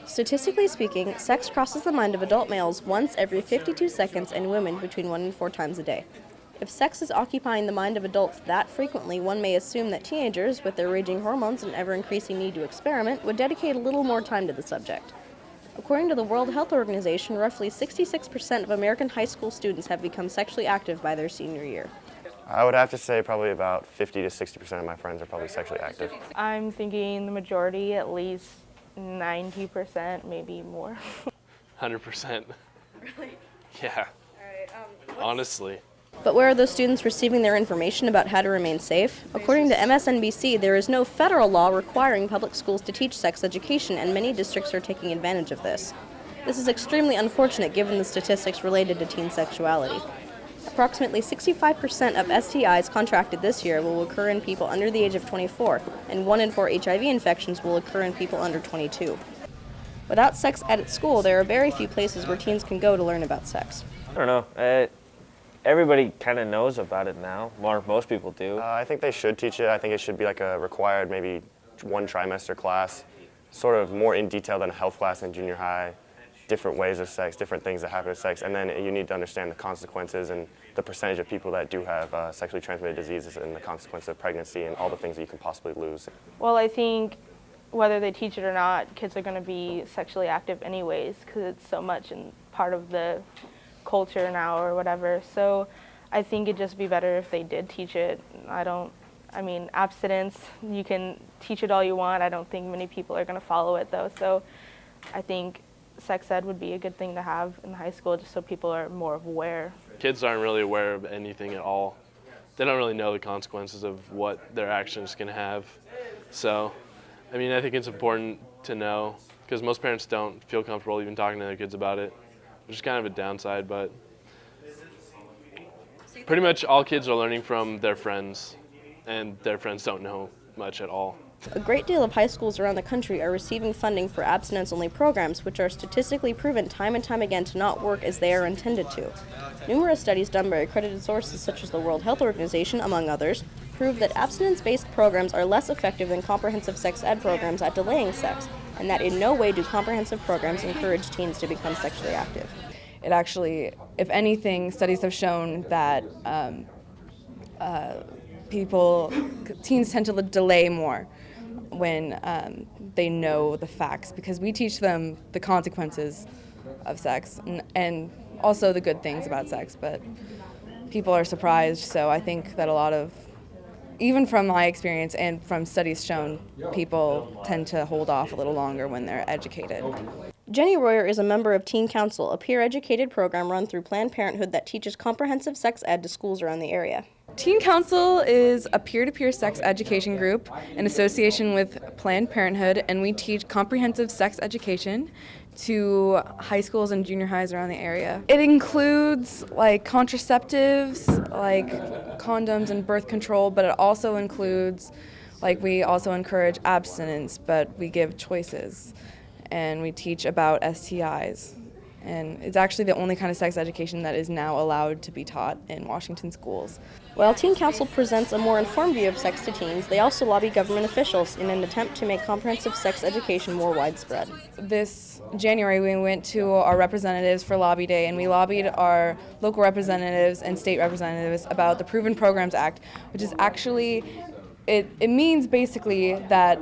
Statistically speaking, sex crosses the mind of adult males once every 52 seconds and women between 1 and 4 times a day. If sex is occupying the mind of adults that frequently, one may assume that teenagers, with their raging hormones and ever-increasing need to experiment, would dedicate a little more time to the subject. According to the World Health Organization, roughly 66% of American high school students have become sexually active by their senior year. I would have to say probably about 50 to 60% of my friends are probably sexually active. I'm thinking the majority, at least 90%, maybe more. 100%. Really? Yeah. Honestly. But where are those students receiving their information about how to remain safe? According to MSNBC, there is no federal law requiring public schools to teach sex education, and many districts are taking advantage of this. This is extremely unfortunate given the statistics related to teen sexuality. Approximately 65% of STIs contracted this year will occur in people under the age of 24, and 1 in 4 HIV infections will occur in people under 22. Without sex ed at school, there are very few places where teens can go to learn about sex. I don't know. Everybody kind of knows about it now. Most people do. I think they should teach it. I think it should be like a required maybe 1 trimester class, sort of more in detail than a health class in junior high, different ways of sex, different things that happen to sex, and then you need to understand the consequences and the percentage of people that do have sexually transmitted diseases and the consequences of pregnancy and all the things that you can possibly lose. Well, I think whether they teach it or not, kids are going to be sexually active anyways because it's so much and part of the culture now or whatever. So I think it'd just be better if they did teach it. Abstinence, you can teach it all you want. I don't think many people are going to follow it though. So I think sex ed would be a good thing to have in high school just so people are more aware. Kids aren't really aware of anything at all. They don't really know the consequences of what their actions can have. So, I think it's important to know because most parents don't feel comfortable even talking to their kids about it, which is kind of a downside, but pretty much all kids are learning from their friends, and their friends don't know much at all. A great deal of high schools around the country are receiving funding for abstinence-only programs, which are statistically proven time and time again to not work as they are intended to. Numerous studies done by accredited sources such as the World Health Organization, among others, prove that abstinence-based programs are less effective than comprehensive sex ed programs at delaying sex, and that in no way do comprehensive programs encourage teens to become sexually active. It actually, if anything, studies have shown that teens tend to delay more when they know the facts, because we teach them the consequences of sex and also the good things about sex, but people are surprised. So I think that a lot of, even from my experience and from studies shown, people tend to hold off a little longer when they're educated. Jenny Royer is a member of Teen Council, a peer-educated program run through Planned Parenthood that teaches comprehensive sex ed to schools around the area. Teen Council is a peer-to-peer sex education group in association with Planned Parenthood, and we teach comprehensive sex education to high schools and junior highs around the area. It includes contraceptives, like condoms and birth control, but it also includes, we also encourage abstinence, but we give choices. And we teach about STIs. And it's actually the only kind of sex education that is now allowed to be taught in Washington schools. While Teen Council presents a more informed view of sex to teens, they also lobby government officials in an attempt to make comprehensive sex education more widespread. This January, we went to our representatives for Lobby Day, and we lobbied our local representatives and state representatives about the Proven Programs Act, which is actually, it means basically that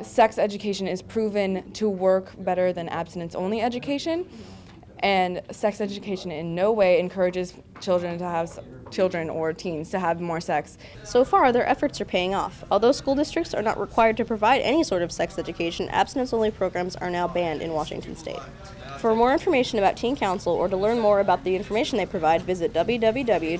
sex education is proven to work better than abstinence-only education, and sex education in no way encourages children or teens to have more sex. So far, their efforts are paying off. Although school districts are not required to provide any sort of sex education, abstinence-only programs are now banned in Washington state. For more information about Teen Council or to learn more about the information they provide, visit www.ppgnw.com.